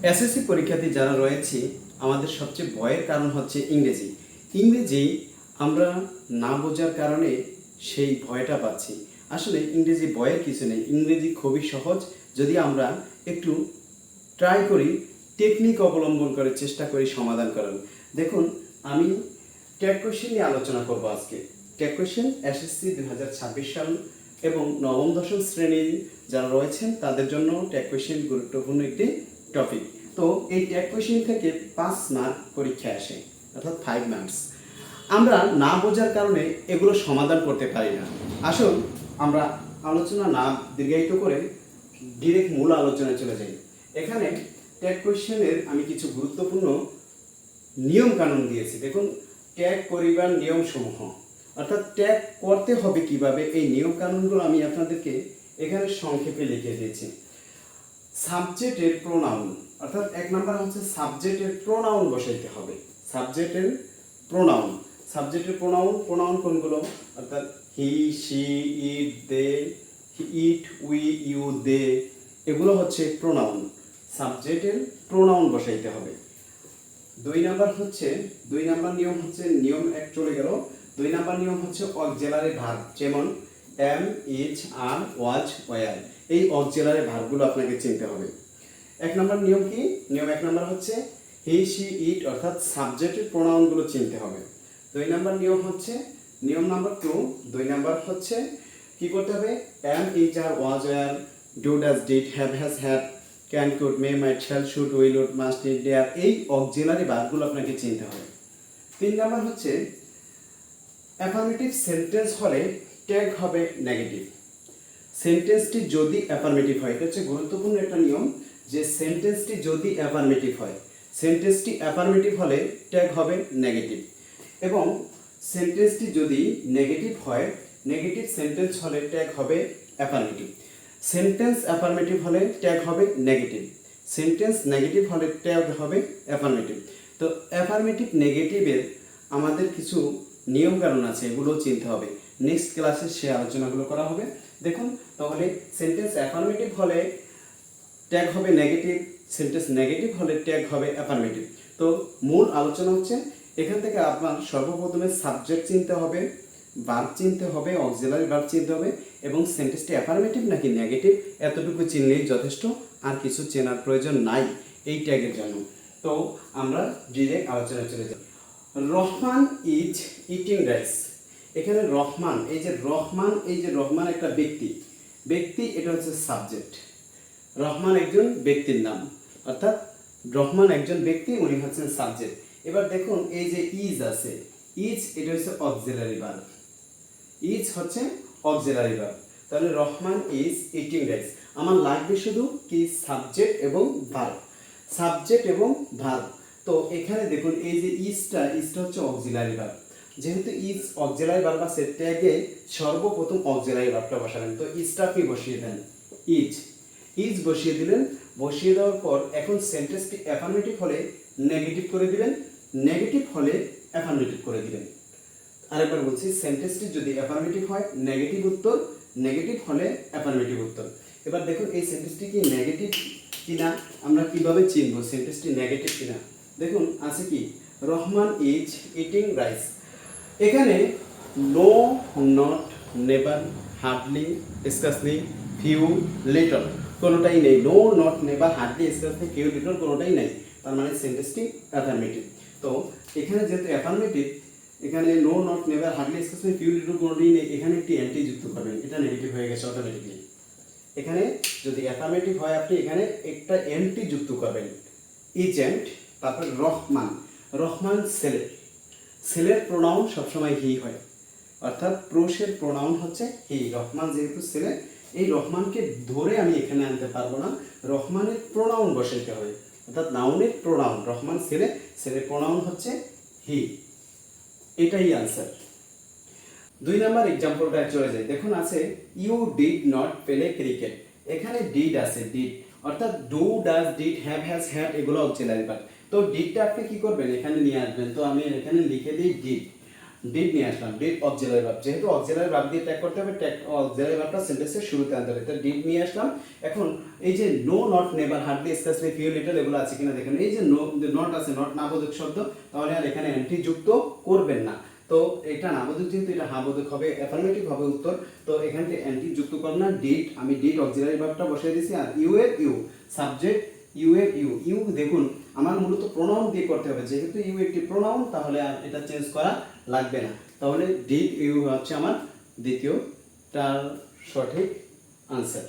SSC পরীক্ষার্থী যারা রয়েছে আমাদের সবচেয়ে ভয়ের কারণ হচ্ছে ইংরেজি। ইংরেজি আমরা না বোঝার কারণে সেই ভয়টা পাচ্ছি। আসলে ইংরেজি ভয়ের কিছু নেই, ইংরেজি খুবই সহজ যদি আমরা একটু ট্রাই করি, টেকনিক অবলম্বন করে চেষ্টা করি সমাধান করার। দেখুন, আমি ট্যাগ কোয়েশ্চেন নিয়ে আলোচনা করব আজকে। ট্যাগ কোয়েশ্চেন এসএসসি 2026 সাল এবং নবম দশম শ্রেণীর যারা রয়েছেন তাদের জন্য ট্যাগ কোয়েশ্চেন গুরুত্বপূর্ণ একটি টপিক। তো এই ট্যাগ কোয়েশ্চেন থেকে 5 মার্ক পরীক্ষা আসে, অর্থাৎ 5 মার্কস। আমরা না বোঝার কারণে এগুলো সমাধান করতে পারি না। আসুন আমরা আলোচনা না দীর্ঘায়িত করে ডিরেক্ট মূল আলোচনায় চলে যাই। এখানে ট্যাগ কোয়েশ্চেনের আমি কিছু গুরুত্বপূর্ণ নিয়ম কানুন দিয়েছি। দেখুন, ট্যাগ করিবার নিয়ম সমূহ, অর্থাৎ ট্যাগ করতে হবে কিভাবে, এই নিয়ম কানুনগুলো আমি আপনাদেরকে এখানে সংক্ষেপে লিখে দিয়েছি। সাবজেক্টের প্রোনাউন, অর্থাৎ 1 নাম্বার হচ্ছে সাবজেক্টের প্রোনাউন বসাইতে হবে। সাবজেক্টের প্রোনাউন, সাবজেক্টের প্রোনাউন কোনগুলো, অর্থাৎ he, she, it, they, it, we, you, they, এগুলো হচ্ছে প্রোনাউন। সাবজেক্টের প্রোনাউন বসাইতে হবে। 2 নাম্বার নিয়ম হচ্ছে নিয়ম 1 চলে গেল। 2 নাম্বার নিয়ম হচ্ছে অক্সিলারি ভার্ব, যেমন am, is, are, was, were, এই অক্সিলারি ভার্বগুলো আপনাকে চিনতে হবে। 1 নাম্বার নিয়ম কি? নিয়ম 1 নাম্বার হচ্ছে হি, শি, ইট, অর্থাৎ সাবজেক্টের প্রোনাউনগুলো চিনতে হবে। 2 নাম্বার নিয়ম হচ্ছে নিয়ম নাম্বার 2, 2 নাম্বার হচ্ছে কি করতে হবে? Am, is, are, was, were, do, does, did, have, has, had, can, could, may, might, shall, should, will, would, must, did, dare, এই অক্সিলারি ভার্বগুলো আপনাকে চিনতে হবে। 3 নাম্বার হচ্ছে অ্যাফার্মেটিভ সেন্টেন্স হলে ট্যাগ হবে নেগেটিভ। সেন্টেন্সটি যদি অ্যাফার্মেটিভ হয়, এটা হচ্ছে গুরুত্বপূর্ণ একটা নিয়ম, যে সেন্টেন্সটি যদি অ্যাফার্মেটিভ হয়, সেন্টেন্সটি অ্যাফার্মেটিভ হলে ট্যাগ হবে নেগেটিভ। এবং সেন্টেন্সটি যদি নেগেটিভ হয়, নেগেটিভ সেন্টেন্স হলে ট্যাগ হবে অ্যাফার্মেটিভ। সেন্টেন্স অ্যাফার্মেটিভ হলে ট্যাগ হবে নেগেটিভ, সেন্টেন্স নেগেটিভ হলে ট্যাগ হবে অ্যাফার্মেটিভ। তো অ্যাফার্মেটিভ নেগেটিভের আমাদের কিছু নিয়ম কানুন আছে, এগুলো চিনতে হবে। নেক্সট ক্লাসে সে আলোচনাগুলো করা হবে। দেখুন, তাহলে সেন্টেন্স অ্যাফার্মেটিভ হলে ট্যাগ হবে নেগেটিভ, সেন্টেন্স নেগেটিভ হলে ট্যাগ হবে অ্যাফার্মেটিভ। তো মূল আলোচনা হচ্ছে এখান থেকে আপনার সর্বপ্রথমে সাবজেক্ট চিনতে হবে, ভার্ব চিনতে হবে, অক্সিলারি ভার্ব চিনতে হবে, এবং সেন্টেন্সটি অ্যাফার্মেটিভ নাকি নেগেটিভ এতটুকু চিনলেই যথেষ্ট, আর কিছু চেনার প্রয়োজন নাই এই ট্যাগের জন্য। তো আমরা ডিরেক্ট আলোচনায় চলে যাই। Rahman is eating rice. এখানে রহমান, এই যে রহমান একটা ব্যক্তি, এটা হচ্ছে সাবজেক্ট। রহমান একজন ব্যক্তির নাম, অর্থাৎ রহমান একজন ব্যক্তি, উনি হচ্ছেন সাবজেক্ট। এবার দেখুন, এই যে ইজ আছে, ইজ এটা হচ্ছে অক্সিলারি ভার্ব, ইজ হচ্ছে অক্সিলারি ভার্ব। তাহলে রহমান ইজ ইটিং রাইস, আমার লাগবে শুধু কি সাবজেক্ট এবং ভার্ব, সাবজেক্ট এবং ভার্ব। তো এখানে দেখুন, এই যে ইজটা হচ্ছে অক্সিলারি ভার্ব। যেহেতু ইজ অক্সিলারি ভার্ব আছে, ট্যাগে সর্বপ্রথম অক্সিলারি ভার্বটা বসাবেন। তো ইজটা আপনি বসিয়ে দেন, ইজ বসিয়ে দিলেন। বসিয়ে দেওয়ার পর এখন সেন্টেন্সটি অ্যাফার্মেটিভ হলে নেগেটিভ করে দিবেন, নেগেটিভ হলে অ্যাফার্মেটিভ করে দিবেন। আরেকবার বলছি, সেন্টেন্সটি যদি অ্যাফার্মেটিভ হয় নেগেটিভ উত্তর, নেগেটিভ হলে অ্যাফার্মেটিভ উত্তর। এবার দেখুন, এই সেন্টেন্সটি কি নেগেটিভ কিনা আমরা কিভাবে চিনব সেন্টেন্সটি নেগেটিভ কিনা। দেখুন আছে কি, রহমান ইজ ইটিং রাইস। এখানে no, not, never, hardly, scarcely, few, little কোনোটাই নেই। No, not, never, hardly, scarcely, few, little কোনোটাই নেই, তার মানে সেন্টেন্সটি অ্যাফার্মেটিভ। তো এখানে যেহেতু অ্যাফার্মেটিভ, এখানে no, not, never, hardly, scarcely, few, little কোনোটাই নেই, এখানে একটি এন্টি যুক্ত করবেন, এটা নেগেটিভ হয়ে গেছে অটোমেটিকলি। এখানে যদি অ্যাফার্মেটিভ হয় আপনি এখানে একটা এন্টি যুক্ত করবেন, ইজেন্ট, তারপর রহমান ছেলের প্রোনাউন সবসময় হি হয়, অর্থাৎ পুরুষের প্রোনাউন হচ্ছে হি। রহমান যেহেতু ছেলে, এই রহমানকে ধরে আমি এখানে আনতে পারবো না, রহমানের প্রোনাউন বসাইতে হবে, অর্থাৎ নাউনের প্রোনাউন। রহমান ছেলের প্রোনাউন হচ্ছে হি, এটাই আনসার। 2 নাম্বার এক্সাম্পলটা চলে যায়। দেখুন আছে, you did not play cricket. এখানে ডিড আছে, ডিড অর্থাৎ do, does, did, have, has, had, এগুলো অক্সিলারি ভার্ব। তো ডিডটা আপনি কি করবেন, এখানে নিয়ে আসবেন। তো আমি এখানে লিখে দিই ডিড। ডিড নিয়ে আসলাম, ডিড অক্সিলারি ভার্ব, যেহেতু অক্সিলারি ভার্ব দিয়ে ট্যাগ করতে হবে, ট্যাগ অক্সিলারি ভার্বটা সেন্টেন্সের শুরুতে আনতে হবে, তো ডিড নিয়ে আসলাম। এখন এই যে no, not, never, hardly, scarcely, few, little এগুলো আছে কিনা দেখেন। এই যে নো, নট আছে, নট নাবোধক শব্দ, তাহলে আর এখানে এন্টি যুক্ত করবেন না। তো এটা নাবোধক, যেহেতু এটা হাবোধক হবে, অ্যাফার্মেটিভ হবে উত্তর, তো এখান থেকে অ্যান্টি যুক্ত করলাম না। ডিড, আমি ডিড অক্সিলারি ভার্বটা বসিয়ে দিয়েছি, আর ইউ এর ইউ, সাবজেক্ট ইউ এর ইউ। ইউ দেখুন আমার মূলত প্রোনাউন দিয়ে করতে হবে, যেহেতু ইউ একটি প্রোনাউন, তাহলে আর এটা চেঞ্জ করা লাগবে না। তাহলে ডিড ইউ হচ্ছে আমার দ্বিতীয়টার সঠিক আনসার।